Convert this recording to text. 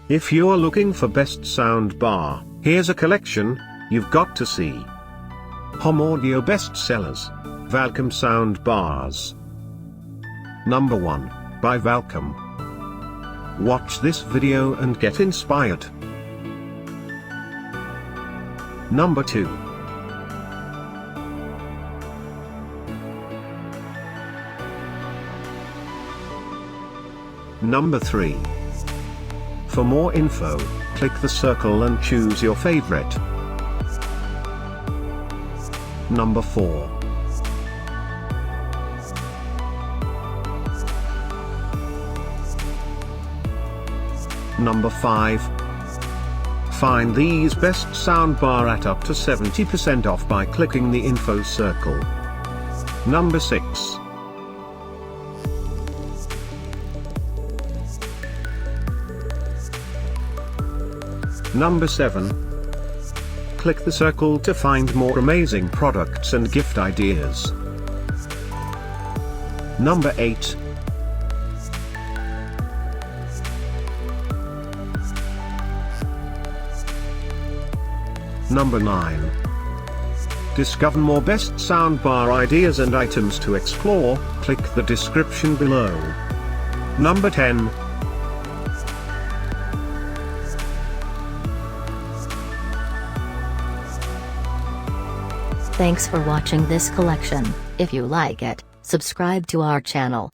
If you're looking for best sound bar, here's a collection you've got to see. Home audio bestsellers. Valcom sound bars. Number 1, by Valcom. Watch this video and get inspired. Number 2. Number 3. For more info, click the circle and choose your favorite. Number 4. Number 5. Find these best soundbar at up to 70% off by clicking the info circle. Number 6. Number 7. Click the circle to find more amazing products and gift ideas. Number 8. Number 9. Discover more best soundbar ideas and items to explore, click the description below. Number 10. Thanks for watching this collection. If you like it, subscribe to our channel.